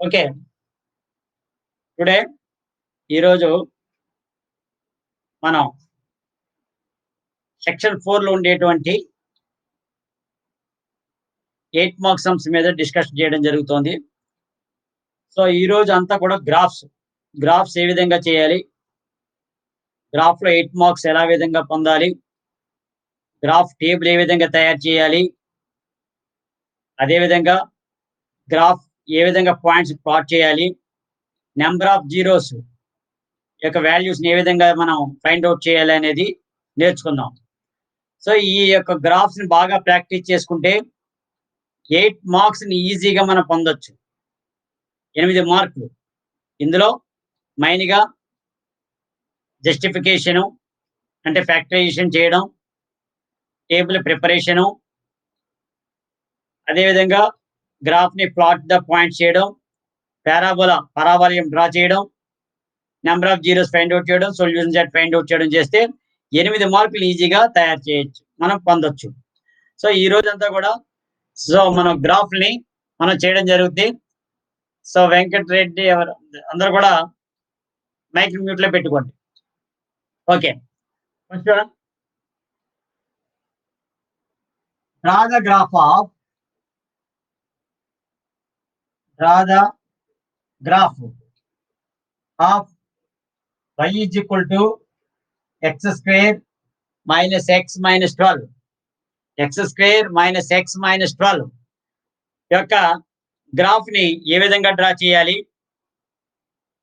Okay. Today ఈరోజు మనం section 4 లో ఉండేటువంటి 8 మార్క్స్ సమ్స్ మీద డిస్కషన్ చేయడం జరుగుతోంది. సో, ఈరోజు అంతా కూడా గ్రాఫ్స్ ఏ విధంగా చేయాలి? గ్రాఫ్‌లో 8 మార్క్స్ ఎలా విధంగా పొందాలి? గ్రాఫ్ టేబుల్ ఏ విధంగా తయారు చేయాలి? అదే విధంగా గ్రాఫ్ ఏ విధంగా పాయింట్స్ ప్లాట్ చేయాలి? నంబర్ ఆఫ్ జీరోస్ యొక్క వాల్యూస్‌ని ఏ విధంగా మనం ఫైండ్ ఔట్ చేయాలి అనేది నేర్చుకుందాం. సో, ఈ యొక్క గ్రాఫ్స్‌ని బాగా ప్రాక్టీస్ చేసుకుంటే 8 మార్క్స్‌ని ఈజీగా మనం పొందొచ్చు. 8 మార్కులు. ఇందులో మెయిన్‌గా జస్టిఫికేషను అంటే ఫ్యాక్టరైజేషన్ చేయడం, టేబుల్ ప్రిపరేషను, అదేవిధంగా గ్రాఫ్‌ని ప్లాట్ ద పాయింట్స్ చేయడం, పరాబోలియం డ్రా చేయడం, number of zeros find out చేయడం, సొల్యూషన్ సెట్ ఫైండ్ ఔట్ చేయడం చేస్తే 8 మార్కులు ఈజీగా తయారు చేయొచ్చు. మనం పొందొచ్చు. సో, ఈ రోజంతా కూడా మనం గ్రాఫ్‌ని మనం చేయడం జరుగుద్ది. సో, వెంకటరెడ్డి అందరూ కూడా మైక్ మ్యూట్‌లో పెట్టుకోండి. Okay. First draw the graph of y is equal to x square minus x minus 12. x square minus x minus 12 యొక్క గ్రాఫ్‌ని ఏ విధంగా డ్రా చేయాలి?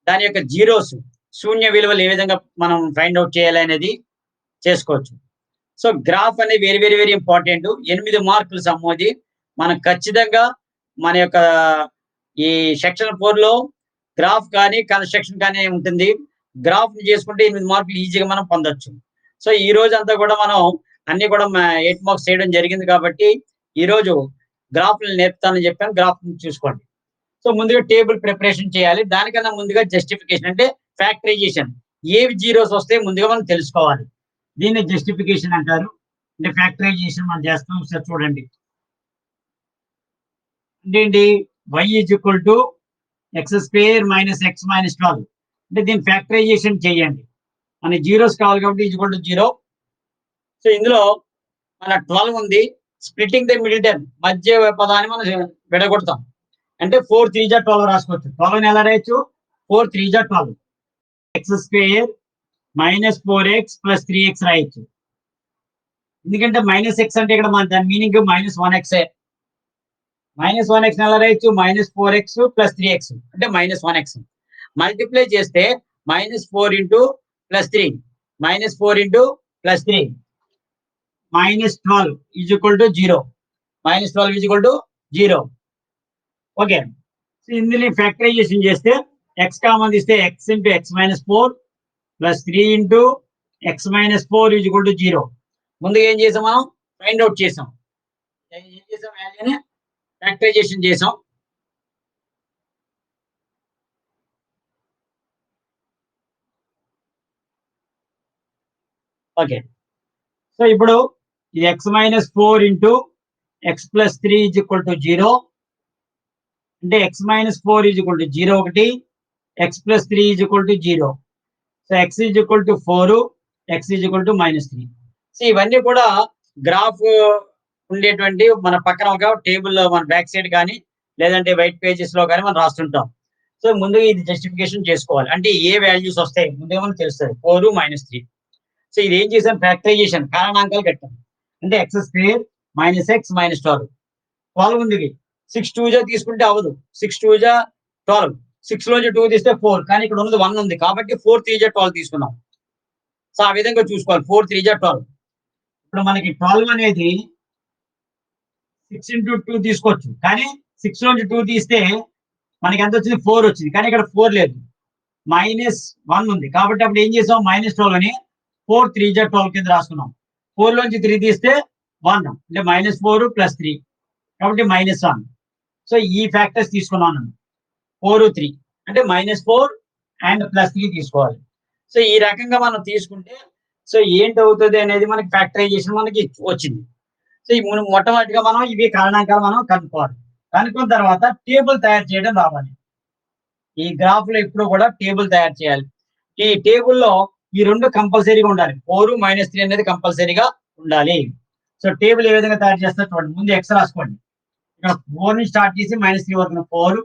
దాని యొక్క జీరోస్ శూన్య విలువలు ఏ విధంగా మనం ఫైండ్ ఔట్ చేయాలి అనేది చేసుకోవచ్చు. సో, గ్రాఫ్ అనేది వెరీ ఇంపార్టెంట్. 8 మార్కులు సమ్మోది. మనం ఖచ్చితంగా మన యొక్క ఈ సెక్షన్ 4లో గ్రాఫ్ కానీ, కన్‌స్ట్రక్షన్ కానీ ఉంటుంది. గ్రాఫ్‌ని చేసుకుంటే 8 మార్కులు ఈజీగా మనం పొందొచ్చు. సో, ఈ రోజంతా కూడా మనం అన్నీ కూడా 8 మార్క్స్ చేయడం జరిగింది కాబట్టి, ఈరోజు గ్రాఫ్‌లని నేర్పుతానని చెప్పాను. గ్రాఫ్‌ని చూసుకోండి. సో, ముందుగా టేబుల్ ప్రిపరేషన్ చేయాలి. దానికన్నా ముందుగా జస్టిఫికేషన్ అంటే ఫ్యాక్టరైజేషన్. ఏవి జీరోస్ వస్తాయో ముందుగా మనం తెలుసుకోవాలి. దీన్ని జస్టిఫికేషన్ అంటారు. అంటే ఫ్యాక్టరైజేషన్ మనం చేస్తాం. ఒకసారి చూడండి. అంటే ఏంటి? y is equal to X square minus X minus 12 అంటే దీన్ని ఫ్యాక్టరైజేషన్ చేయండి. మనకి జీరోస్ కావాలి కాబట్టి ఈజ్ ఈక్వల్ టు 0. సో, ఇందులో మన 12 ఉంది. స్ప్లిట్టింగ్ ద మిడిల్ టర్మ్ మధ్య పదాన్ని మనం విడగొడతాం. అంటే 4 3 జా 12 రాసుకోవచ్చు. 12ని ఎలా రాయొచ్చు? 4 3 జా 12. X square minus 4x plus 3x రాయొచ్చు. ఎందుకంటే మైనస్ ఎక్స్ అంటే ఇక్కడ మన దాని meaning minus 1x. Minus 1x ఎలా రాయొచ్చు? మైనస్ 4x ప్లస్ 3x అంటే మైనస్ 1x. మల్టిప్లై చేస్తే minus 4 into plus 3 minus 4 into plus 3 minus 12 is equal to 0. Minus 12 is equal to 0. Okay. So, ఇందులో ఫ్యాక్టరైజేషన్ చేస్తే ఎక్స్ కామన్ తీస్తే X into X minus 4 plus 3 into X minus 4 is equal to 0. ముందుగా ఏం చేసాం? మనం find out చేసాం. ఏం చేసాం? వాల్యూని ఫ్యాక్టరైజేషన్ చేసాం. ఓకే. సో, ఇప్పుడు ఇది X minus 4 into X plus 3 is equal to 0 అంటే X minus 4 is equal to 0 ఒకటి, X plus 3 is equal to 0. So, X is equal to 4, X is equal to minus 3. So, ఇవన్నీ కూడా graph ఉండేటువంటి మన పక్కన ఒక టేబుల్‌లో మన బ్యాక్ సైడ్ కానీ లేదంటే వైట్ పేజెస్‌లో కానీ మనం రాస్తుంటాం. సో, ముందుగా ఇది జస్టిఫికేషన్ చేసుకోవాలి. అంటే ఏ వాల్యూస్ వస్తాయి ముందుగా మనకు తెలుస్తది. 4 మైనస్ 3. సో, ఇది ఏం చేసాం? ఫ్యాక్టరైజేషన్ కారణాంకాలు కట్టాం. అంటే X square minus X minus 12. 12 ఉంది. 6 2 జా తీసుకుంటే అవ్వదు. 6 2 జా 12. 6 లోంచి 2 తీస్తే 4 కానీ ఇక్కడ ఉన్నది 1 ఉంది. కాబట్టి 4 3 జా 12 తీసుకున్నాం. సో, ఆ విధంగా చూసుకోవాలి. 4 3 జా 12. ఇప్పుడు మనకి 12 అనేది 6 ఇంటూ 2 తీసుకోవచ్చు. కానీ 6 లోంచి 2 తీస్తే మనకి ఎంత వచ్చింది? 4 వచ్చింది. కానీ ఇక్కడ 4 లేదు. మైనస్ 1 ఉంది. కాబట్టి అప్పుడు ఏం చేసాం? మైనస్ 12 అని 4 3 జా 12 కింద రాసుకున్నాం. 4 లోంచి 3 తీస్తే 1 అంటే మైనస్ 4 ప్లస్ 3 కాబట్టి మైనస్ 1. సో, ఈ ఫ్యాక్టర్స్ తీసుకున్నాను. 4 3 అంటే మైనస్ 4 అండ్ ప్లస్ 3 తీసుకోవాలి. సో, ఈ రకంగా మనం తీసుకుంటే సో, ఏంటవుతుంది అనేది మనకి ఫ్యాక్టరైజేషన్ మనకి వచ్చింది. సో, ఈ మొట్టమొదటిగా మనం ఇవి కారణాంకాలు మనం కనుక్కోవాలి. కనుక్కున్న తర్వాత టేబుల్ తయారు చేయడం రావాలి. ఈ గ్రాఫ్ లో ఇప్పుడు కూడా టేబుల్ తయారు చేయాలి. ఈ టేబుల్లో ఈ రెండు కంపల్సరీగా ఉండాలి. 4 - 3 అనేది కంపల్సరీగా ఉండాలి. సో టేబుల్ ఏ విధంగా తయారు చేస్తారు చూడండి. ముందు ఎక్స్ రాసుకోండి. ఇక్కడ 4 నుంచి స్టార్ట్ చేసి -3 వరకు 4,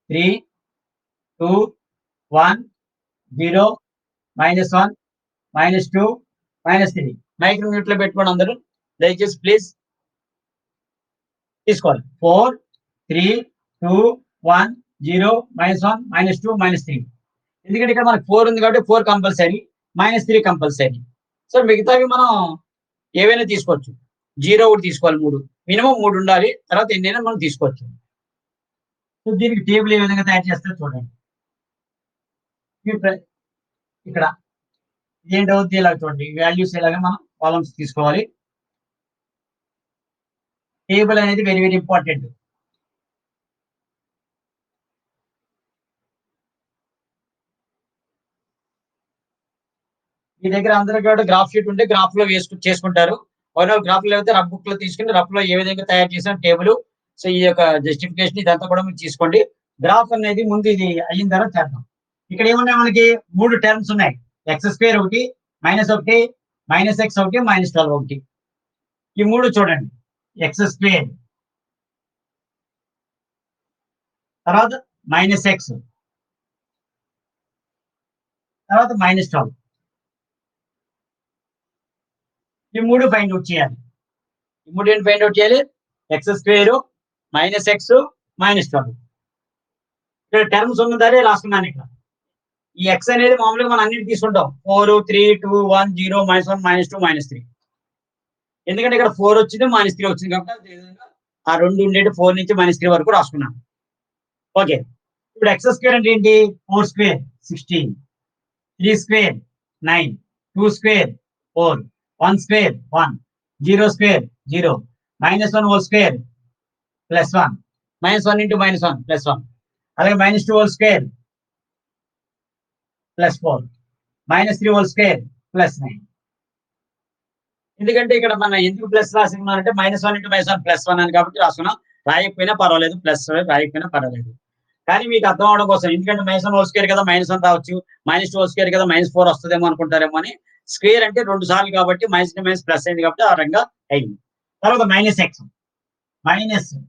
3, 2, 1, 0, -1, -2, -3. మైక్రో మ్యూట్ లో పెట్టుకోండి అందరూ దయచేసి ప్లీజ్. తీసుకోవాలి 4, 3, 2, 1, 0, -1, -2, -3. ఎందుకంటే ఇక్కడ మనకు 4 ఉంది కాబట్టి 4 కంపల్సరీ, -3 కంపల్సరీ. సో మిగతావి మనం ఏవైనా తీసుకోవచ్చు. 0 ఒకటి తీసుకోవాలి, 3 మినిమం 3 ఉండాలి. తర్వాత ఎన్నైనా మనం తీసుకోవచ్చు. సో దీనికి టేబుల్ ఏ విధంగా తయారు చేస్తారో చూడండి. ఇక్కడ ఏంటవుద్ది ఇలా చూడండి. వాల్యూస్ ఇలాగా మనం కాలమ్స్ తీసుకోవాలి. టేబుల్ అనేది వెరీ వెరీ ఇంపార్టెంట్. మీ దగ్గర అందరూ కూడా గ్రాఫ్ షీట్ ఉంటే గ్రాఫ్ లో చేసుకుంటారు. ఒకవేళ గ్రాఫ్ లో అయితే రఫ్ బుక్ లో తీసుకుని రఫ్ లో ఏ విధంగా తయారు చేసాం టేబుల్. సో ఈ యొక్క జస్టిఫికేషన్ ఇదంతా కూడా మీరు తీసుకోండి. గ్రాఫ్ అనేది ముందు ఇది అయిన తర్వాత చేద్దాం. ఇక్కడ ఏమున్నాయి మనకి 3 టర్మ్స్ ఉన్నాయి. x² ఒకటి, -1, -x ఒకటి, -12 ఒకటి. ఈ 3 చూడండి. x², తర్వాత -x, తర్వాత -12. ఈ 3 ఫైండ్ అవుట్ చేయాలి. ఈ 3 ఏంటి ఫైండ్ అవుట్ చేయాలి? x², -x, -12. ఇక్కడ టర్మ్స్ ఉన్నదారే రాసుకున్నాను ఇక్కడ. ఈ x అనేది మామూలుగా మనం అన్నిటి తీసుకుంటాం. 4, 3, 2, 1, 0, -1, -2, -3. ఎందుకంటే ఇక్కడ 4 వచ్చింది, -3 వచ్చింది కాబట్టి ఆ రెండు ఉండేది 4 నుంచి -3 వరకు రాసుకున్నాను. ఓకే. ఇప్పుడు x² అంటే ఏంటి? 4² 16, 3² 9, 2² 4, 1² 1, 0² 0, -1 whole square +1, -1 into -1 +1, అలాగే -2 whole square +4, -3 whole square +9. ఎందుకంటే ఇక్కడ మనం ఎందుకు ప్లస్ రాసుకున్నామంటే -1 into -1 +1 అని కాబట్టి రాసుకున్నాం. రాయకపోయినా పర్వాలేదు, ప్లస్ రాయకపోయినా పర్వాలేదు. కానీ మీకు అర్థం అవడం కోసం, ఎందుకంటే -1 హోల్ స్క్వేర్ కదా -1 రావచ్చు, -2 హోల్ స్క్వేర్ కదా -4 వస్తుందేమో అనుకుంటారేమో అని. స్క్వేర్ అంటే 2 సార్లు కాబట్టి మైనస్ మైనస్ ప్లస్ అయింది కాబట్టి ఆ రకంగా అయింది. తర్వాత -x,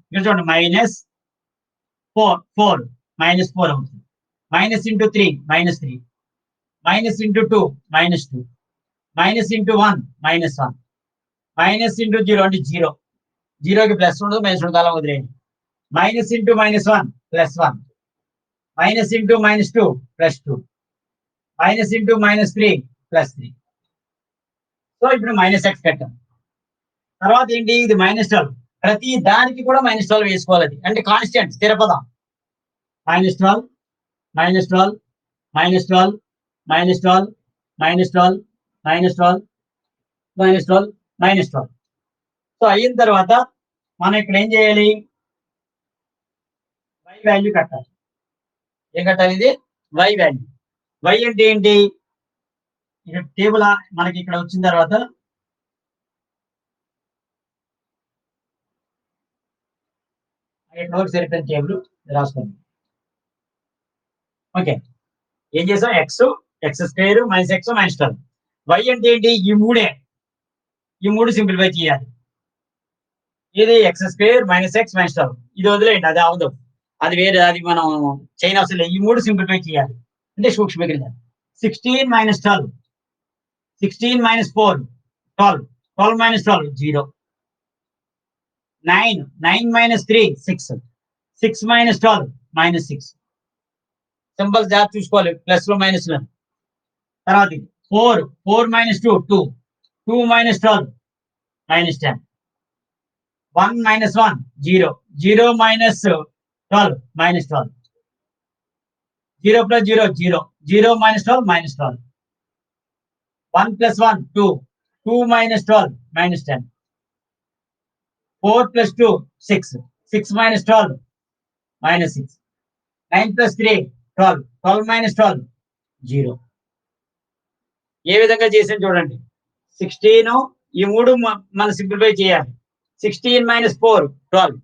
ఇక్కడ చూడండి -4 అవుతుంది. -3 -3, -2 -2, -1 -1, -0 అంటే 0, 0కి ప్లస్ ఉండదు మైనస్ ఉండదు, అలా వదిలేయండి. -1 +1, -2 -2, -3 +3. సో ఇప్పుడు -x కట్టాం. తర్వాత ఏంటి? ఇది -12. ప్రతి దానికి కూడా -12 వేసుకోవాలి. అది అంటే కాన్స్టెంట్, స్థిర పదం. -12, -12, -12, -12, -12, -12, -12, -12. సో అయిన తర్వాత మనం ఇక్కడ ఏం చేయాలి? y వాల్యూ కట్టాలి. ఏం కట్టాలి? ఇది y వాల్యూ. y అంటే ఏంటి? ఇక్కడ టేబుల్ మనకి ఇక్కడ వచ్చిన తర్వాత ఎక్కడ సరిపోయిన టేబుల్ రాసుకోండి. ఓకే. ఏం చేసాం? x, x² -x -12. y అంటే ఏంటి? ఈ మూడే. ఈ 3 సింప్లిఫై చేయాలి. ఇది x² -x -12. ఇది వదిలేయండి, అది అవదు, అది వేరే, అది మనం చేయని అవసరం లేదు. ఈ 3 సింప్లిఫై చేయాలి అంటే సూక్ష్మీకరించాలి. 16 - 12, 16 - 4 12, 12 - 12 0, 9 - 3 6, 6 - 12 -6. సింబల్స్ జాగ్రత్త చూసుకోవాలి, ప్లస్ లో మైనస్ లో. తర్వాత 4 - 2 2, 2 - 12 -10, 1 - 1 0, 0 - 12 -12, 0 + 0 0, 0 - 12 -12, 1 + 1 2, 2 - 12 -10, 4 + 2 6, 6 - 12 -6, 9 + 3 12, 12 - 12 0. ఏ విధంగా చేసాం చూడండి. 16 ఈ 3 మనం సింప్లిఫై చేయాలి. 16 - 4 12,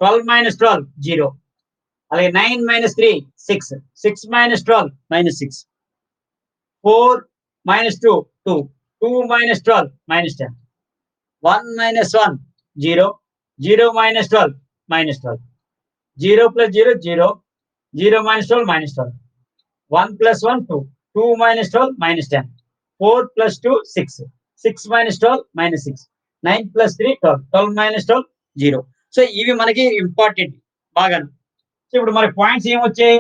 12 - 12 0, అలాగే 9 minus 3 6, 6 minus 12 minus 6, 4 minus 2 2, 2 minus 12 minus 10, 1 minus 1 0, 0 minus 12 minus 12, 0 plus 0 0, 0 minus 12 minus 12, 1 plus 1 2, 2 minus 12 minus 10, 4 plus 2 6, 6 minus 12 minus 6, 9 plus 3 12, 12 minus 12 0. So ఇవి మనకి ఇంపార్టెంట్ బాగా. సో ఇప్పుడు మనకి పాయింట్స్ ఏమొచ్చాయి?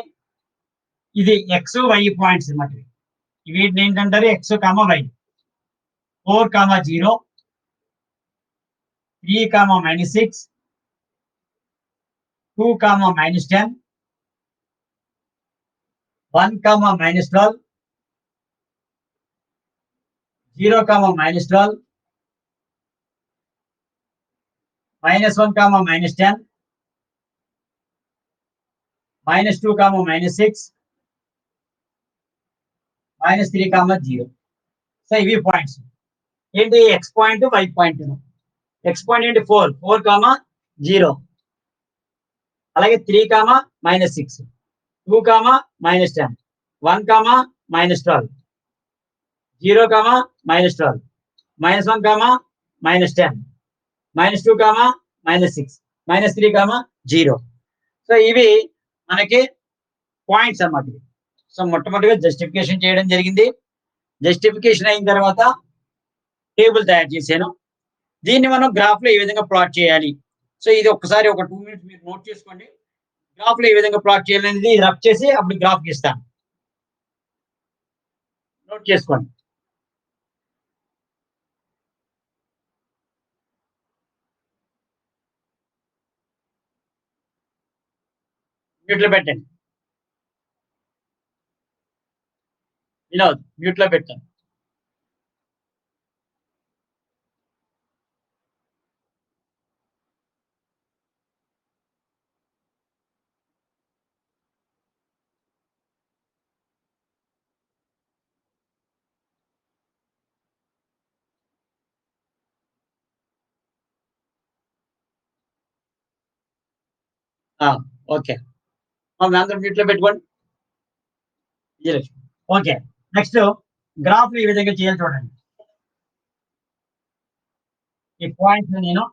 ఇది ఎక్స్ వై పాయింట్స్ అన్నమాట. వీటిని ఏంటంటారు? X comma y. 4 comma 0, 3 comma minus 6, 2 comma minus 10, 1 comma minus 12, 0 comma minus 12, minus 1 comma minus 10, minus 2 comma minus 6, minus 3 comma 0. So ఇవి పాయింట్స్ ఏంటి? X point y point. X point ఏంటి? 4 4 comma 0, అలాగే 3 comma minus 6, 2 comma minus 10, 1 comma minus 12, 0 comma minus 12, minus 1 comma minus 10, minus 2 comma minus 6, minus 3 comma 0. So ఇవి మనకి points అన్నమాట. So మొట్టమొదటిగా justification చేయడం జరిగింది. జస్టిఫికేషన్ అయిన తర్వాత టేబుల్ తయారు చేశాను. దీన్ని మనం గ్రాఫ్ లో ఏ విధంగా ప్లాట్ చేయాలి. సో ఇది ఒక్కసారి ఒక 2 minutes మీరు నోట్ చేసుకోండి. గ్రాఫ్ లో ఏ విధంగా ప్లాట్ చేయాలి అనేది రఫ్ చేసి అప్పుడు గ్రాఫ్ గీస్తాను. నోట్ చేసుకోండి. మ్యూట్ లో పెట్టండి. వినోద్ మ్యూట్ లో పెట్టండి. ఓకే, అందరూ మ్యూట్ లో పెట్టుకోండి. ఓకే, నెక్స్ట్ గ్రాఫ్ ఈ విధంగా చేయాలి చూడండి. ఈ పాయింట్స్ నేను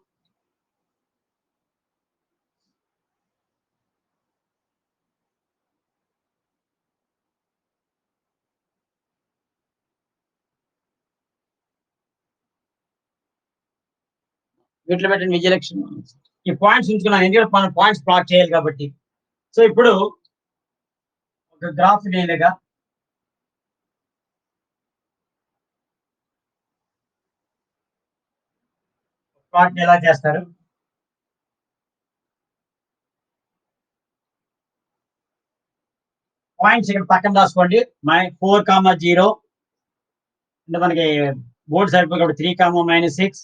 మ్యూట్ లో పెట్టండి. విజయలక్ష్మి ఈ పాయింట్స్ ఉంచుకున్నాను, ఎందుకంటే మనం పాయింట్స్ ప్లాట్ చేయాలి కాబట్టి. సో ఇప్పుడు ఒక గ్రాఫ్ నేనుగా ప్లాట్ ఎలా చేస్తారు? పాయింట్స్ ఇక్కడ పక్కన రాసుకోండి. 4 కామా 0 అంటే మనకి బోర్డు సరిపోయి కాబట్టి 3 comma minus 6,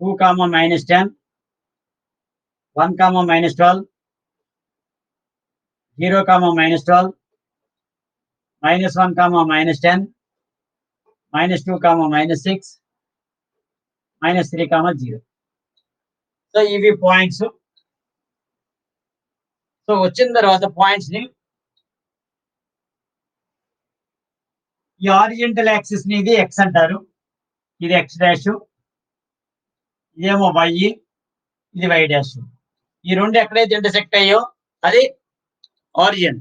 2 comma minus 10, 1 comma minus 12, 0 comma minus 12, minus 1 comma minus 10, minus 2 comma minus 6, minus 3 comma 0. So ఇవి పాయింట్స్. సో వచ్చిన తర్వాత పాయింట్స్ ని ఈ హారిజంటల్ యాక్సిస్ ని ఇది ఎక్స్ అంటారు, ఇది ఎక్స్ డాష్, ఇదేమో వై, ఇది వై డాష్. ఈ రెండు ఎక్కడైతే ఇంటర్సెక్ట్ అయ్యో అది ఆరిజిన్,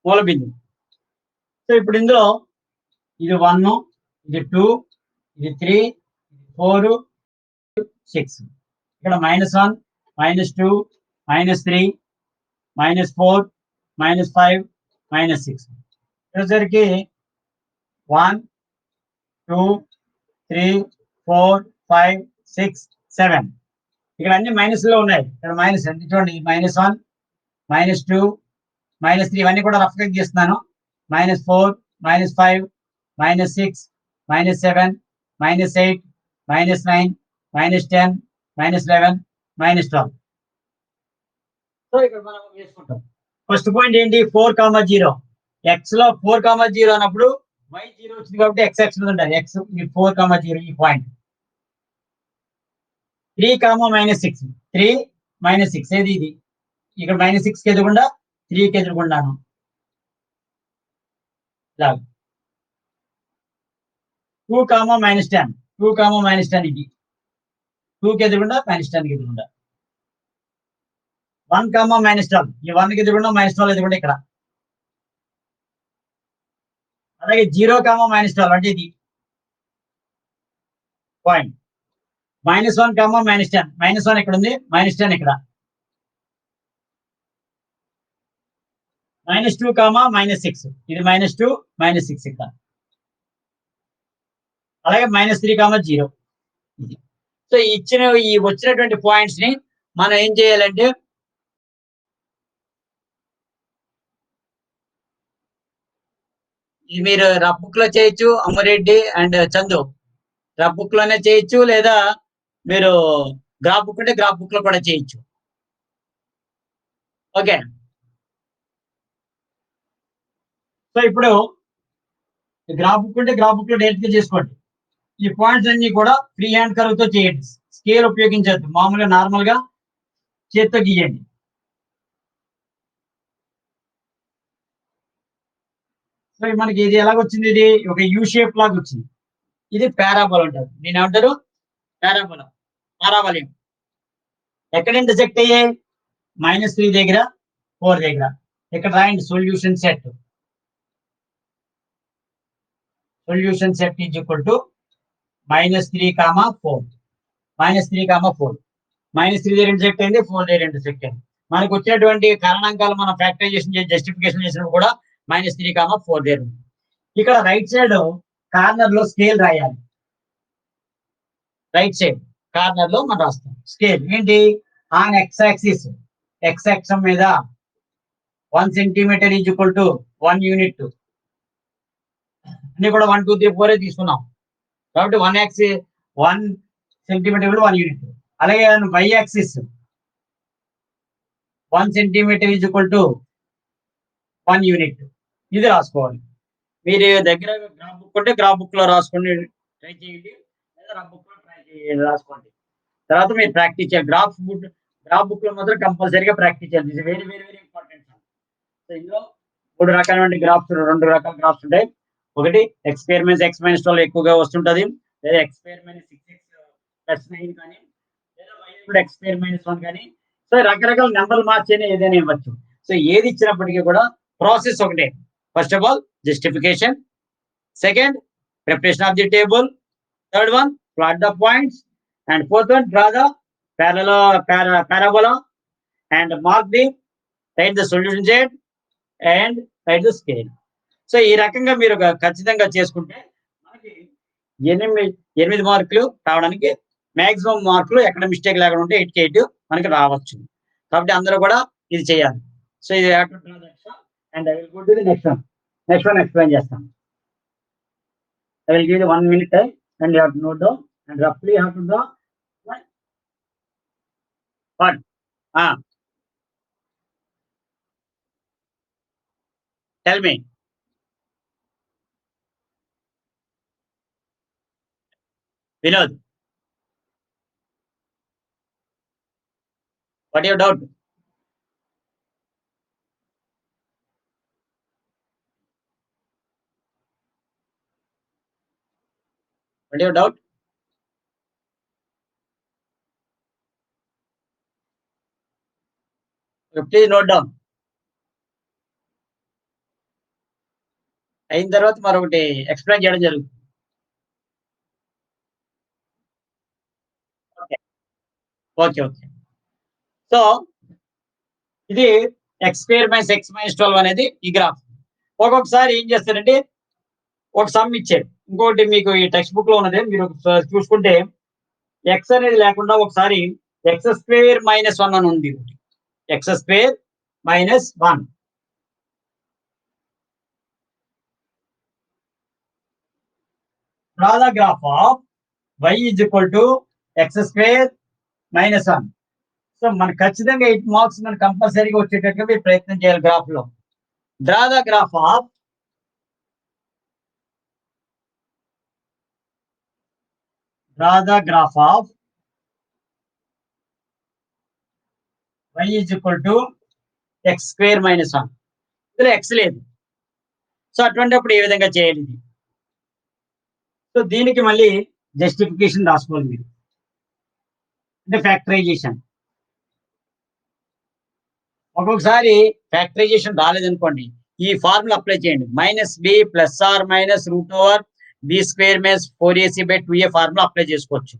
మూల బిందువు. సో ఇప్పుడు ఇందులో ఇది 1, ఇది 2, ఇది 3, ఇది 4, 6. ఇక్కడ -1, -2, -3, -4, -5, -6. వచ్చేసరికి 1, 2, 3, 4, 5, 6, 7. ఇక్కడ అన్ని మైనస్ లో ఉన్నాయి. ఇక్కడ మైనస్ ఎంత చూడండి, -1, -2, -3 ఇవన్నీ కూడా రఫ్ గా గీస్తున్నాను. -4, -5, -6, -7, -8, -9, -10, -11, -12. సో ఇక్కడ మనం వేసుకుంటాం. ఫస్ట్ పాయింట్ ఏంటి? 4, 0. ఎక్స్ లో 4, 0 అన్నప్పుడు y 0 వచ్చింది కాబట్టి ఎక్స్ ఎక్స్ మీద ఉండాలి. ఎక్స్ 4, 0 ఈ పాయింట్. 3, -6, 3, -6 ఏది ఇది? ఇక్కడ -6 ఎదుగుండా 3కి ఎదురుకున్నాను ఇలా 2 కామా -10 2 కామా -10 ఇది 2కి ఎదురుకుండా -10కి ఎదురుకుండా 1 కామా -12 ఈ 1కి ఎదురుకుండా -12 ఎదురుకుండా ఇక్కడ అలాగే 0 కామా -12 అంటే ఇది పాయింట్ -1 కామా -10 -1 ఇక్కడ ఉంది -10 ఇక్కడ -2 కామా -6 ఇది -2 -6 ఇక్కడ అలాగే -3 కామా 0 సో ఈ వచ్చినటువంటి పాయింట్స్ ని మనం ఏం చేయాలంటే ఇది మీరు రఫ్ బుక్ లో చేయొచ్చు Ammireddy and Chandu rough book లోనే చేయొచ్చు లేదా మీరు గ్రాఫ్ బుక్ ఉంటే గ్రాఫ్ బుక్ లో కూడా చేయొచ్చు ఓకే సో ఇప్పుడు గ్రాఫ్ బుక్ ఉంటే గ్రాఫ్ బుక్ లో డైరెక్ట్ గా చేసుకోండి ఈ పాయింట్స్ అన్ని కూడా ఫ్రీ హ్యాండ్ కర్వ్ తో చేయండి స్కేల్ ఉపయోగించద్దు మామూలుగా నార్మల్ గా చేత్తో గీయండి సో మనకి ఇది ఎలాగొచ్చింది ఇది ఒక యూ షేప్ లాగా వచ్చింది ఇది పారాబోలా అంటారు దీని ఏమంటారు పారాబోలా పారాబోలియం ఎక్కడ ఇంటర్సెక్ట్ అయ్యాయి -3 దగ్గర 4 దగ్గర ఇక్కడ రాయండి solution set is equal to -3 comma 4 -3 comma 4 -3 దగ్గర ఇంటర్సెక్ట్ అయింది 4 దగ్గర ఇంటర్సెక్ట్ అయింది మనకు వచ్చినటువంటి కారణాంకాలు మనం ఫ్యాక్టరైజేషన్ జస్టిఫికేషన్ చేసినప్పుడు కూడా -3 కామా 4 దగ్గర ఇక్కడ రైట్ సైడ్ కార్నర్ లో స్కేల్ రాయాలి రైట్ సైడ్ కార్నర్ లో మనం రాస్తాం స్కేల్ ఏంటి on x axis x axis మీద 1 centimetre is equal to 1 unit అన్ని కూడా 1 2 3 4 తీసుకున్నాం కాబట్టి 1 సెంటీమీటర్ 1 యూనిట్ అలాగే y axis 1 centimetre is equal to 1 unit ఇది రాసుకోవాలి మీరు దగ్గర గ్రాఫ్ బుక్ ఉంటే గ్రాఫ్ బుక్ లో రాసుకోండి ట్రై చేయండి లేదా రఫ్ బుక్ లో రాసుకోండి తర్వాత మీరు ప్రాక్టీస్ చేయాలి గ్రాఫ్ బుక్ లో మాత్రం కంపల్సరీగా ప్రాక్టీస్ చేయాలి ఇది very very very important so ఇందులో 3 రకాలైన గ్రాఫ్స్ 2 రకాల గ్రాఫ్స్ ఉంటాయి ఒకటి ఎక్స్పెరిమెంట్స్ -12 ఎక్కువగా వస్తుంటది లేదా ఎక్స్పెరిమెంట్ 6x+9 కానీ లేదా y ఎక్స్పెరిమెంట్స్ 1 కానీ సో రకరకాల నెంబర్లు మార్చేనే ఏదైనా ఇవ్వచ్చు సో ఏది ఇచ్చినప్పటికీ కూడా ప్రాసెస్ ఒకటే first of all justification second preparation of the table third one plot the points and fourth one draw the parabola and mark the write the solution set and write the scale so ఈ రకంగా మీరు ఖచ్చితంగా చేసుకుంటే మనకి 8 మార్కులు రావడానికి maximum మార్కులు ఎక్కడ మిస్టేక్ లేకుండా ఉంటే 8కి 8 మనకి రావచ్చు కాబట్టి అందరూ కూడా ఇది చేయాలి సో ఇది and I will go to the next one explain చేస్తాను I will give 1 minute and you have to note down and roughly you have to draw what tell me Vinod what your doubt what your doubt please note down అయిన తర్వాత మరొకటి explain చేయడం జరుగుతుంది okay okay so ఇది experiments x-12 అనేది ఈ graph ఒక్కొక్కసారి ఏం చేస్తారంటే ఒక సమ్ ఇచ్చారు ఇంకోటి మీకు ఈ టెక్స్ట్ బుక్ లో ఉన్నది మీరు చూసుకుంటే ఎక్స్ అనేది లేకుండా ఒకసారి x² - 1 అని ఉంది x² - 1 draw the graph of y is equal to x² - 1 so మనకు ఖచ్చితంగా 8 మార్క్స్ మనకు కంపల్సరీగా వచ్చేటట్టుగా మీరు ప్రయత్నం చేయాలి గ్రాఫ్ లో draw the graph of y is equal to X square minus 1. ఇందులో ఎక్స్ లేదు. సో అటువంటిప్పుడు ఏ విధంగా చేయాలి ఇది? సో దీనికి మళ్ళీ జస్టిఫికేషన్ రాసుకోవాలి మీరు, అంటే ఫ్యాక్టరైజేషన్. ఒక్కొక్కసారి ఫ్యాక్టరైజేషన్ రాలేదనుకోండి, ఈ ఫార్ములా అప్లై చేయండి. -b +or -√b² - 4ac/2a formula apply చేసుకోవచ్చు.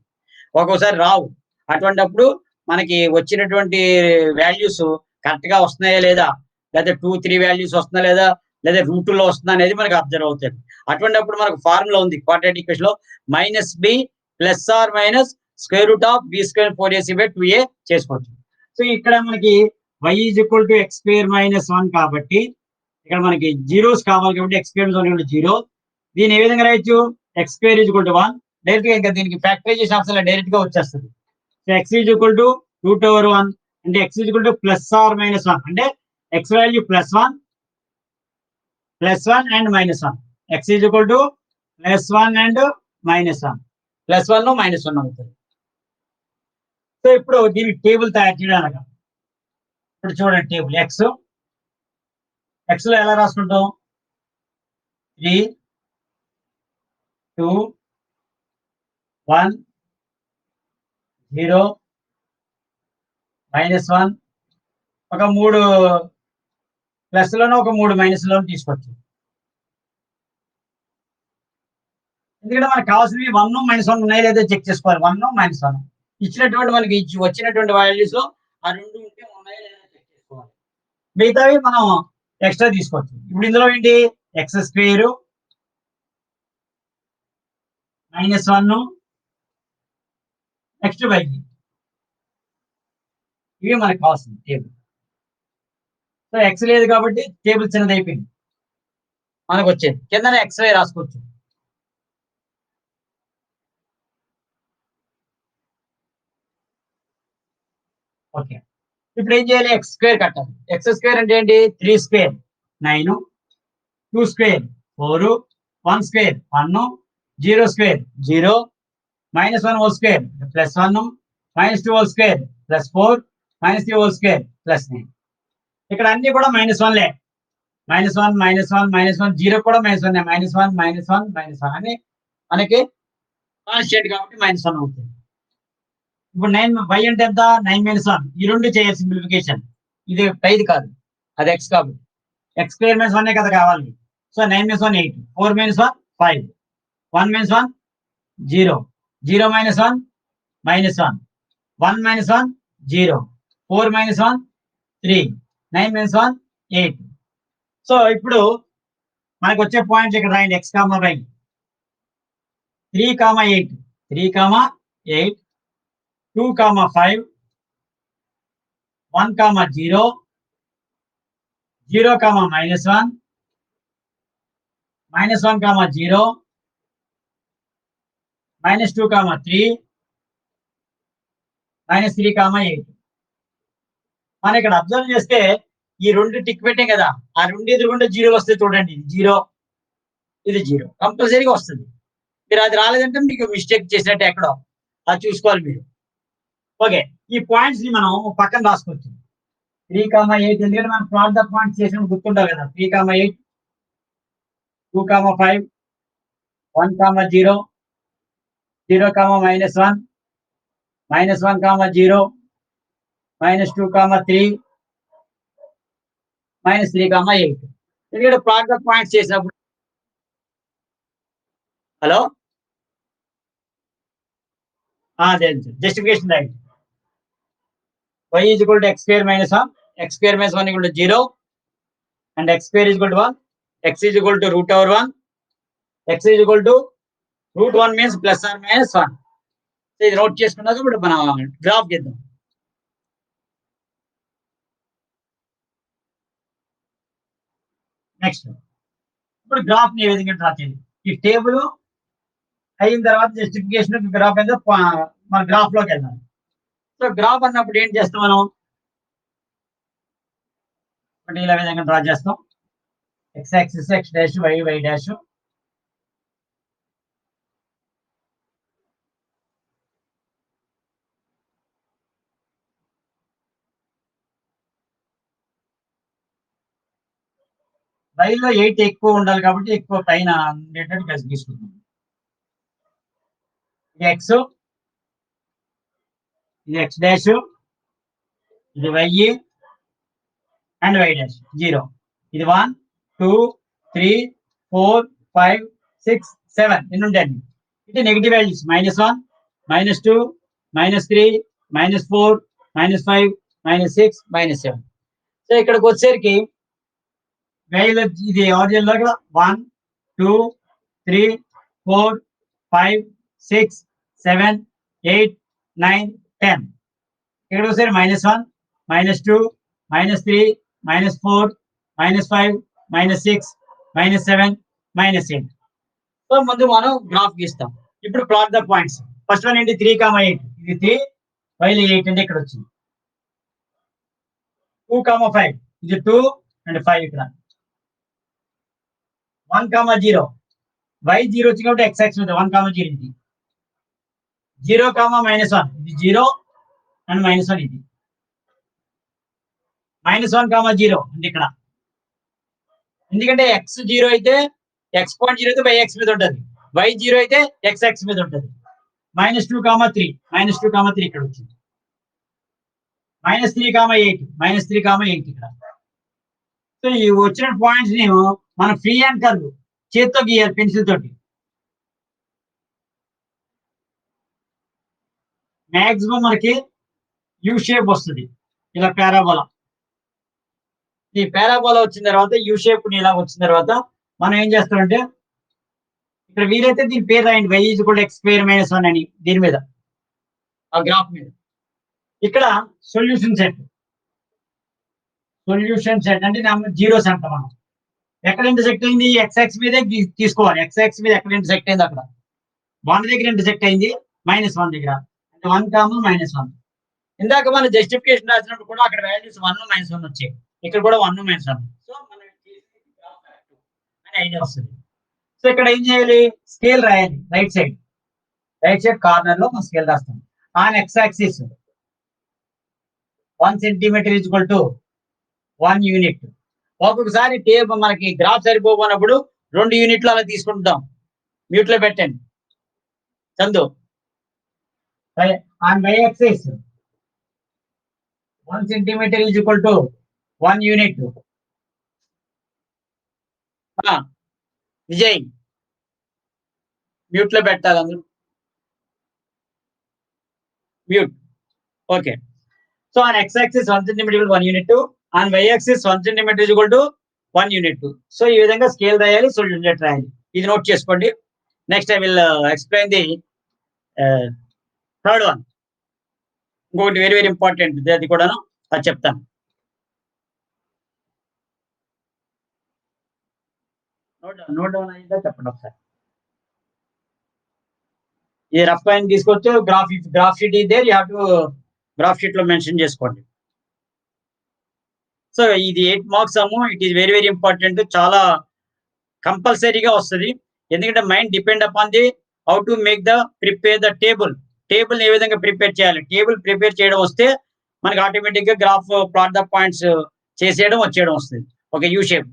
ఒక్కోసారి రావు. అటువంటప్పుడు మనకి వచ్చినటువంటి వాల్యూస్ కరెక్ట్‌గా వస్తున్నాయా లేదా? లేదా 2, 3 వాల్యూస్ వస్తుందా లేదా? లేదా రూటులో వస్తుందా అనేది మనకు అబ్జర్వ్ అవుతది. అటువంటప్పుడు మనకు ఫార్ములా ఉంది quadratic ఈక్వేషన్‌లో -b +or -√b² 4ac/2a చేసుకోవచ్చు. సో ఇక్కడ మనకి y = x² - 1 కాబట్టి ఇక్కడ మనకి జీరోస్ కావాలి కాబట్టి x² 0. దీన్ని ఏ విధంగా రాయొచ్చు? x² = 1. డైరెక్ట్ గా ఇంకా దీనికి ఫ్యాక్టరైజేషన్ ఆప్షన్ డైరెక్ట్ గా వచ్చేస్తుంది. సో x √1 అంటే x +or -1 అంటే x value +1 and -1. x +1 and -1. +1 -1 అవుతుంది. సో ఇప్పుడు దీనికి టేబుల్ తయారు చేయడానికి ఇప్పుడు చూడండి టేబుల్ x లో ఎలా రాసుకుంటాం? 3, 2, 1, 0, -1, ఒక 3 ప్లస్‌లోను, ఒక 3 మైనస్‌లోను తీసుకోవచ్చు. ఎందుకంటే మనకు కావాల్సినవి 1, -1 ఉన్నాయో లేదో చెక్ చేసుకోవాలి. 1, -1 ఇచ్చినటువంటి మనకి వచ్చినటువంటి వాల్యూస్‌లో ఆ 2 ఉంటే ఉన్నాయో లేదో చెక్ చేసుకోవాలి. మిగతావి మనం ఎక్స్‌ట్రా తీసుకోవచ్చు. ఇప్పుడు ఇందులో ఏంటి? x² -1 next y. ఇవి మనకు కావాల్సింది టేబుల్. సో x లేదు కాబట్టి టేబుల్ చిన్నదైపోయింది. మనకొచ్చేది. కిందన xy రాసుకోవచ్చు. ఓకే. ఇప్పుడు ఏం చేయాలి? x² కట్టాలి. x² అంటే ఏంటి? 3² 9, 2² 4, 1² 1, 0² 0, -1² +1, -2² +4, -3² +9. ఇక్కడ అన్ని కూడా -1లే. -1, -1, -1, 0 కూడా -1, -1, -1, -1 అని మనకి కాన్స్టెంట్ కాబట్టి -1 అవుతుంది. ఇప్పుడు 9 y అంటే ఎంత? 9 - 1 ఈ రెండు చేయాలి సింప్లిఫికేషన్. ఇది పైది కాదు, అది x కాబట్టి x² - 1 కదా కావాలి. సో 9 - 1 8, 4 - 1 5, 1 - 1 0, 0 - 1 -1, 1 - 1 0, 4 - 1 3, 9 - 1 8. సో ఇప్పుడు మనకు వచ్చే పాయింట్స్ ఇక్కడ రాయండి. x, y 3, 8, 3, 8, 2, 5, 1, 0, 0, -1, -1, 0, -2, 3, -3, 8. మనం ఇక్కడ అబ్జర్వ్ చేస్తే ఈ రెండు టిక్ పెట్టాం కదా, ఆ రెండు ఎదురుగుండా 0 వస్తే చూడండి, ఇది 0, ఇది 0 కంపల్సరీగా వస్తుంది. మీరు అది రాలేదంటే మీకు మిస్టేక్ చేసినట్టు ఎక్కడో, అది చూసుకోవాలి మీరు. ఓకే, ఈ పాయింట్స్ ని మనం పక్కన రాసుకోవచ్చు. 3, 8 ఎందుకంటే మనం ప్లాట్ ద పాయింట్స్ చేసినప్పుడు గుర్తుంటారు కదా. 3, 8, 2, 5, 1, 0, 0, -1, -1, 0, -2, 3, -3, 8. ఎందుకంటే ప్లాట్ ద పాయింట్స్ చేసినప్పుడు. హలో, అదే justification right. y = x² - 1, x² - 1 = 0 and x² = 1, x √1, x √1 means +or -1. ఇది నోట్ చేసుకున్నాక ఇప్పుడు మనం గ్రాఫ్ చేద్దాం. నెక్స్ట్ ఇప్పుడు గ్రాఫ్ ని ఏ విధంగా డ్రా చేయాలి? ఈ టేబుల్ అయిన తర్వాత జస్టిఫికేషన్ గ్రాఫ్ అయితే మన గ్రాఫ్ లోకి వెళ్దాం. సో గ్రాఫ్ అన్నప్పుడు ఏం చేస్తాం మనం? ఇలా విధంగా డ్రా చేస్తాం. x axis x dash, y dash. వైలో 8 ఎక్కువ ఉండాలి కాబట్టి ఎక్కువ పైన ఉండేటట్టు తీసుకుంటున్నాం. ఇది ఎక్స్, ఇది ఎక్స్ డాష్, ఇది వై అండ్ వై డాష్ 0. ఇది 1 2 3 4 5 6 7 ఎన్ని ఉంటాయండి. ఇది నెగిటివ్ వాల్యూస్ -1 -2 -3 -4 -5 -6 -7. సో ఇక్కడికి వచ్చేసరికి వేలో ఇది ఆరిజిన్ లో 1 2 3 4 5 6 7 8 9 10. ఇక్కడ ఒకసారి -1 -2 -3 -4 -5 -6 -7 -8. సో ముందు మనం గ్రాఫ్ గీస్తాం. ఇప్పుడు plot the points. First one ఏంటి 3,8. ఇది 3 వైలో 8 అంటే ఇక్కడ వచ్చింది. 2,5 ఇది 2 అండ్ 5 ఇక్కడ. 1,0 వై 0 వచ్చింది కాబట్టి ఎక్స్ యాక్సిస్ ఉంది. 1,0 ఇది 0, -1 ఇది 0 అండ్ -1 ఇది -1,0 అంటే ఇక్కడ. ఎందుకంటే x 0 అయితే x పాయింట్ 0 అయితే y x మీద ఉంటుంది, y 0 అయితే x x మీద ఉంటుంది. -2,3 -2,3 ఇక్కడ వచ్చింది. -3,8 -3,8 ఇక్కడ. సో ఈ వచ్చిన పాయింట్స్ ని మనం ఫ్రీ హ్యాండ్ కర్వ్ చేత్తో గీయాలి పెన్సిల్ తోటి. మాక్సిమం మనకి యూ షేప్ వస్తుంది, ఇలా పారాబోలా. ఈ పారాబోలా వచ్చిన తర్వాత యూ షేప్ ఇలా వచ్చిన తర్వాత మనం ఏం చేస్తామంటే ఇక్కడ వీలైతే దీని పేరు రాయండి, y = x² - 1 అని దీని మీద ఆ గ్రాఫ్ మీద. ఇక్కడ సొల్యూషన్ సెట్ అంటే జీరోస్ అంట. మనం ఎక్కడ ఇంటర్సెక్ట్ అయింది x మీదే తీసుకోవాలి. x మీద ఎక్కడ ఇంటర్సెక్ట్ అయింది అక్కడ 1 దగ్గర ఇంటర్సెక్ట్ అయింది, -1 దగ్గర అంటే 1, -1. ఇందాక మనం జస్టిఫికేషన్ రాసినప్పుడు కూడా అక్కడ వాల్యూస్ 1, -1 వచ్చాయి. ఇక్కడ కూడా 1, -1. సో మనం అని ఐడియా వస్తుంది. సో ఇక్కడ ఏం చేయాలి, స్కేల్ రాయాలి. రైట్ సైడ్ కార్నర్ లో మనం స్కేల్ రాస్తాం. On x axis 1 centimetre = 1 unit. ఒక్కొక్కసారి టేబుల్ మనకి గ్రాఫ్ సరిపోనప్పుడు 2 యూనిట్లు అలా తీసుకుంటాం. మ్యూట్ లో పెట్టండి Chandu. On y axis 1 centimetre = 1 unit. Vijay mute లో పెట్టాలి అందరూ. Mute. Okay. So on x axis 1 centimetre = 1 unit, on y axis 1 centimetre = 1 unit. So ఈ విధంగా స్కేల్ రాయాలి, సొల్యూషన్ సెట్ రాయాలి. ఇది నోట్ చేసుకోండి. Next I will explain the third one. ఇంకొకటి వెరీ వెరీ ఇంపార్టెంట్, అది కూడాను అది చెప్తాను. నోట్ డౌన్ అయిందా చెప్పండి ఒకసారి. ఈ రఫ్ పైన తీసుకోవచ్చు. గ్రాఫ్ షీట్ ఇదే గ్రాఫ్ షీట్ లో మెన్షన్ చేసుకోండి. సో ఇది 8 మార్క్స్ అమ్ము. It is very very important, చాలా కంపల్సరీగా వస్తుంది. ఎందుకంటే mind depend upon the how to make prepare the table ఏ విధంగా ప్రిపేర్ చేయాలి. టేబుల్ ప్రిపేర్ చేయడం వస్తే మనకి ఆటోమేటిక్ గా గ్రాఫ్ ప్లాట్ ద పాయింట్స్ వచ్చేయడం వస్తుంది. ఒక యూ షేప్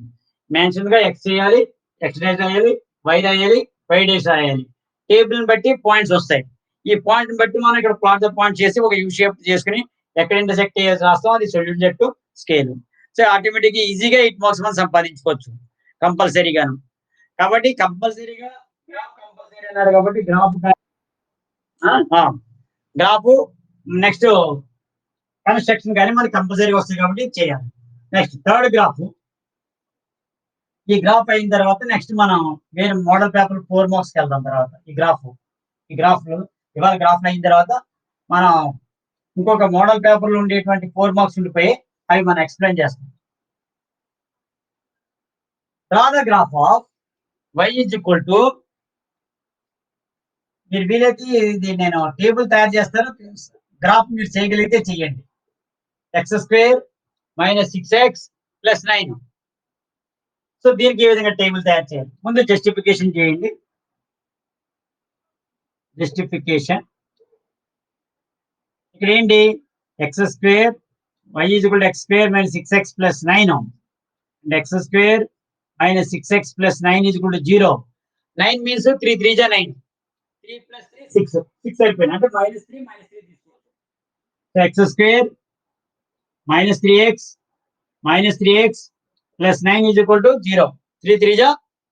మెన్షన్ గా x చేయాలి, x డాష్ రాయాలి, y రాయాలి, y డాష్ రాయాలి. టేబుల్ ని బట్టి పాయింట్స్ వస్తాయి. ఈ పాయింట్ బట్టి మనం ఇక్కడ ప్లాట్ ద పాయింట్ చేసి ఒక యూ షేప్ చేసుకుని ఎక్కడ ఇంటర్సెక్ట్ చేయాల్సి రాస్తాం, అది solution set scale. So automatic ఈజీగా 8 మార్క్స్ మనం సంపాదించుకోవచ్చు కంపల్సరీగాను. కాబట్టి కంపల్సరీగా గ్రాఫ్ కంపల్సరీ అన్నారు కాబట్టి గ్రాఫ్ నెక్స్ట్ కన్స్ట్రక్షన్ కానీ మనకి కంపల్సరీగా వస్తుంది కాబట్టి చేయాలి. Next third graph. ఈ గ్రాఫ్ అయిన తర్వాత నెక్స్ట్ మనం వేరే మోడల్ పేపర్ 4 మార్క్స్కి వెళ్దాం. తర్వాత ఈ గ్రాఫ్ ఇవాళ గ్రాఫ్ అయిన తర్వాత మనం ఇంకొక మోడల్ పేపర్ లో ఉండేటువంటి 4 మార్క్స్ ఉండిపోయి అవి మనం ఎక్స్ప్లెయిన్ చేస్తాం. Draw the graph of y = మీరు వీలైతే ఇది నేను టేబుల్ తయారు చేస్తాను, గ్రాఫ్ మీరు చేయగలిగితే చెయ్యండి. x² - 6x + 9. సో దీనికి ఏ విధంగా టేబుల్ తయారు చేయాలి, ముందు జస్టిఫికేషన్ చేయండి. జస్టిఫికేషన్ ఇక్కడ ఏంటి, x² y = x² - 6x + 9. and x² minus 6x plus 9 is equal to 0. 9 means 3 3 is 9. 3 plus 3 6. 6 అయిపోయింది అంటే minus 3 తీసుకోవచ్చు. So x square minus 3x plus 9 is equal to 0. 3 3 is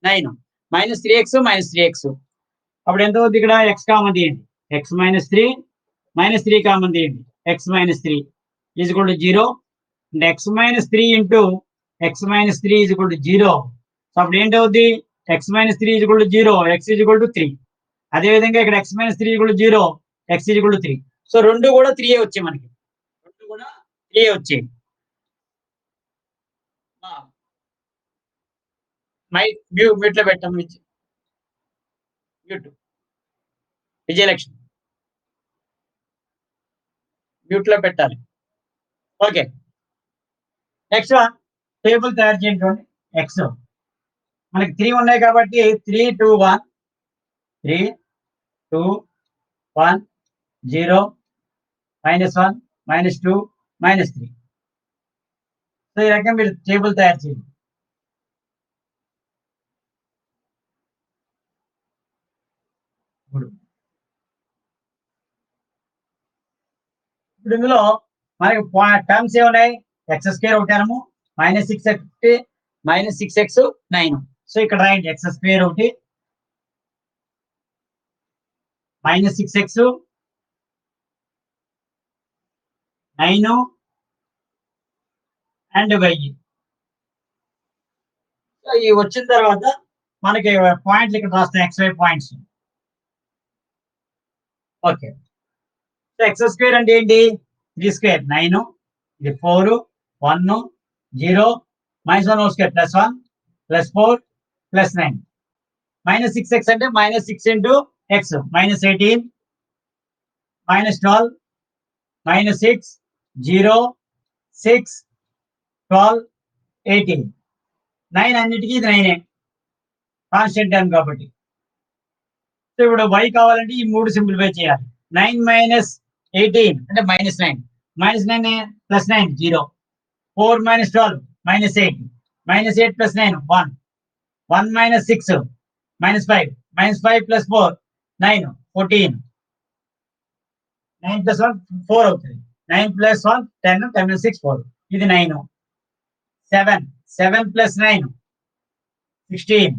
9. minus 3x minus 3x. అప్పుడు ఎంత అవుతుంది ఇక్కడ x common తీయండి. x minus 3 common తీయండి. x minus 3 is equal to 0. and x minus 3 into x minus 3 is equal to 0. So అప్పుడు ఏంటి అవుద్ది x minus 3 is equal to 0, x is equal to 3. అదే విధంగా ఇక్కడ x minus 3 is equal to 0, x is equal to 3. So రెండు కూడా 3 వచ్చాయి మనకి. రెండు కూడా 3 వచ్చాయి. మ్యూట్ లో పెట్టాం మ్యూట్ విజయలక్ష్మి మ్యూట్ లో పెట్టాలి. ఓకే నెక్స్ట్ టేబుల్ తయారు చేయండి. ఎక్స్ మనకి 3 ఉన్నాయి కాబట్టి 3 2 1 3 2 1 0 -1 -2 -3. సో ఈ రకంగా మీరు టేబుల్ తయారు చేయండి. ఇప్పుడు ఇందులో మనకి టర్మ్స్ ఏమున్నాయి ఎక్స్ స్క్వేర్ ఒకటి అనము -6x -6x 9. సో ఇక్కడ రాయండి ఎక్స్ స్క్వేర్ ఒకటి -6x 9 అండ్ y. సో ఈ వచ్చిన తర్వాత మనకి పాయింట్లు ఇక్కడ రాస్తాయి XY points. Okay so X square అంటే ఏంటి 3 స్క్వేర్ 9, ఇది 4 1 0 -1 హోల్ స్క్వేర్ +1 +4 +9. -6x అంటే -6 into x -18 -12 -6 0 6 12 18. 9 అన్నిటికీ ఇది 9 కాన్స్టెంట్ టర్మ్ కాబట్టి. సో ఇప్పుడు y కావాలంటే ఈ 3 సింప్లిఫై చేయాలి. 9 minus 18 అంటే -9 -9 plus 9 0 4 minus 12 -8 -8 plus 9 1 1 minus 6 -5 -5 plus 4 9 14 9 plus 1 4 అవుతుంది. 9 plus 1 10 10 plus 6 4 ఇది 9 7 7 plus 9 16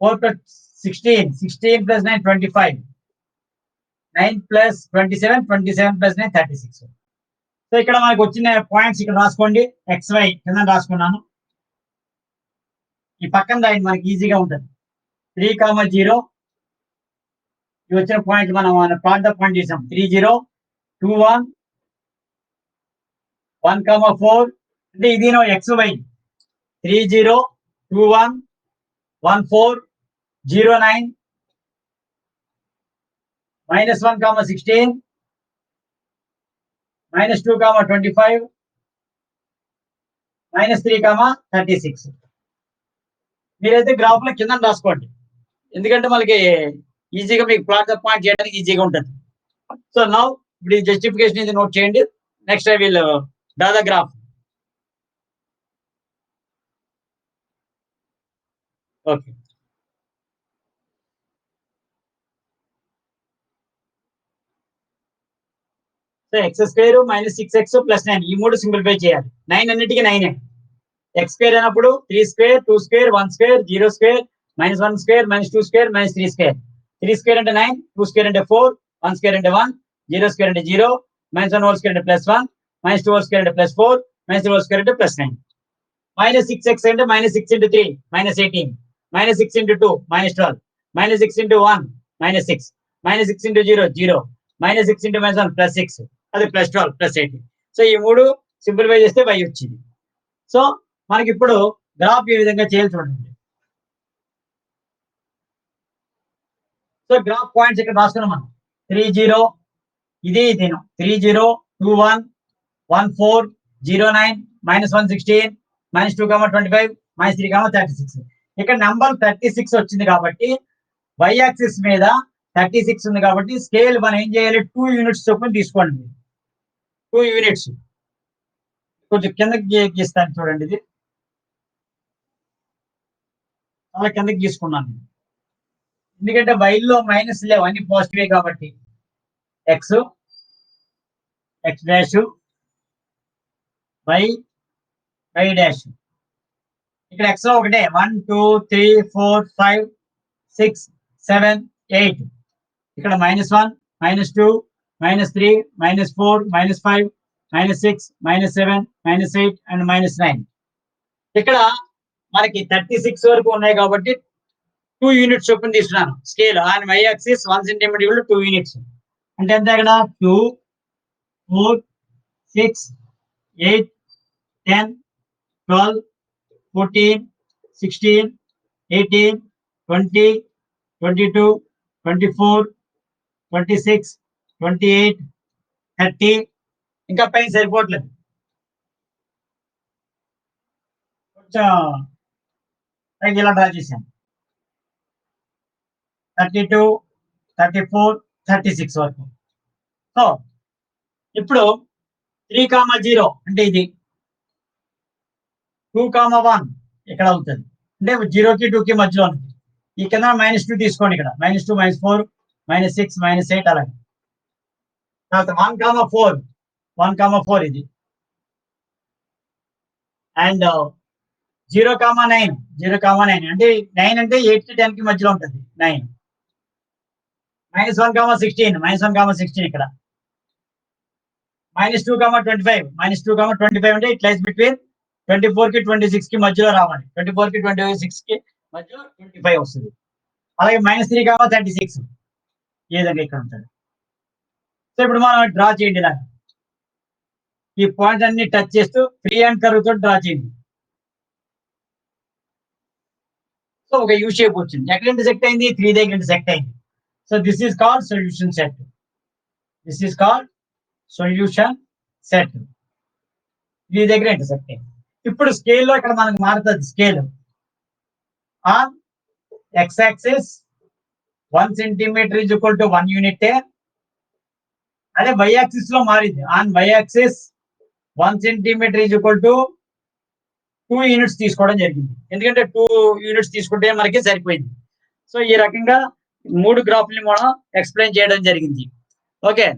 4 plus 16 16 plus 9 25 9 plus 27 27 plus 9 36. So ఇక్కడ మనకు వచ్చిన పాయింట్స్ ఇక్కడ రాసుకోండి. XY కింద రాసుకున్నాను. ఈ పక్కన రాయండి మనకి ఈజీగా ఉంటుంది. 3 0 ఇవి వచ్చిన పాయింట్ మనం ప్లాట్ ద పాయింట్ చేసాం. 3 0 2 1 1 4 అంటే ఇది XY 3 0 2 1 1 4 0 9 -1 16 -2 25 -3 36. మీరైతే గ్రాఫ్ లో కింద రాసుకోండి ఎందుకంటే మనకి ఈజీగా మీకు ప్లాట్ ఆఫ్ పాయింట్ చేయడానికి ఈజీగా ఉంటుంది. సో నౌ ఇప్పుడు ఈ జస్టిఫికేషన్ ఇది నోట్ చేయండి. Next I will draw the graph. Okay so X square -6x + 9 ఈ 3 సింప్లిఫై చేయాలి. 9 అన్నిటికీ 9 ఎక్స్ స్క్వేర్ అయినప్పుడు 3 square 2 square 1 square 0 square -1 square -2 square -3 square 3 square అంటే 9 2 స్క్వేర్ అంటే 4 1 స్క్వేర్ అంటే 1 0 స్క్వేర్ అంటే 0 -1 హోల్ స్క్వేర్ అంటే +1 -2 హోల్ స్క్వేర్ అంటే +4 -3 హోల్ స్క్వేర్ అంటే +9. -6x అంటే -6 into 3 -18 -6 into 2 -12 -6 into 1 -6 -6 into 0 0 -6 into -1 +6 అది +12 +18. సో ఈ 3 సింప్లిఫై చేస్తే y వచ్చింది. సో మనకి ఇప్పుడు గ్రాఫ్ ఏ విధంగా చేయాలి చూడండి. సో గ్రాఫ్ పాయింట్స్ ఇక్కడ రాసుకున్నాం మనం. 3 0 ఇది 3 0 2 1 1 4 0 9 -1 16 -2 25 -3 36. ఇక్కడ నంబర్ 36 వచ్చింది కాబట్టి y యాక్సిస్ మీద 36 ఉంది కాబట్టి స్కేల్ మనం ఏం చేయాలి 2 యూనిట్స్ చొప్పున తీసుకోండి. 2 యూనిట్స్ కొంచెం కిందకి గీస్తాను చూడండి. ఇది అలా కిందకి తీసుకున్నాను, ఎందుకంటే వైల్లో మైనస్ లేవు, అన్ని పాజిటివే కాబట్టి. X x dash y y dash. ఇక్కడ ఎక్స్ ఒకటే 1 2 3 4 5 6 7 8. ఇక్కడ -1 -2 -3 -4 -5 -6 -7 -8 అండ్ -9. ఇక్కడ మనకి 36 వరకు ఉన్నాయి కాబట్టి 2 యూనిట్స్ చొప్పున తీసుకున్నాను. Scale on y axis 1 centimetre 2 units అంటే ఎంత? ఇక్కడ 2 4 6 8 10 12 14 16 18 20 22 24 26 28 30. ఇంకా పైన సరిపోవట్లేదు, కొంచెం ఇలా డ్రా చేశాను. 32 34 36 వరకు. సో ఇప్పుడు 3,0 అంటే ఇది 2,1 ఇక్కడ అవుతుంది, అంటే 0కి 2కి మధ్యలో ఉంది. ఈ కింద -2 తీసుకోండి, ఇక్కడ -2 -4 -6 -8 అలాగే. తర్వాత 1,4 1,4 ఇది, అండ్ 0,9 0,9 అంటే 9 అంటే 8 కి 10 కి మధ్యలో ఉంటుంది 9. -1,16 -1,16 ఇక్కడ. -2,25 -2,25 అంటే ఇట్ లైస్ బిట్వీన్ 24 కి 26 కి మధ్యలో రావాలి. 24 కి 26 కి మధ్యలో 25 వస్తుంది. అలాగే -3,36 ఈ విధంగా ఇక్కడ ఉంటుంది. సో ఇప్పుడు మనం డ్రా చేయండి ఇలా, ఈ పాయింట్ అన్ని టచ్ చేస్తూ ఫ్రీ హ్యాండ్ కర్వ్ తో డ్రా చేయండి. సో ఒక యూ షేప్ వచ్చింది. ఎక్కడ ఇంటర్సెక్ట్ అయింది? 3 దగ్గర ఇంటర్సెక్ట్ అయింది. So this is called solution set. This is called solution set. 3 దగ్గర ఇంటర్సెక్ట్ అయింది. ఇప్పుడు స్కేల్లో ఇక్కడ మనకు మారుతుంది. Scale on x axis 1 centimetre is equal to 1 unit. అదే వై యాక్సిస్ లో మారింది. On y axis 1 centimetre is equal to 2 units తీసుకోవడం జరిగింది, ఎందుకంటే 2 యూనిట్స్ తీసుకుంటే మనకి సరిపోయింది. సో ఈ రకంగా 3 గ్రాఫ్ని మనం ఎక్స్ప్లెయిన్ చేయడం జరిగింది. ఓకే.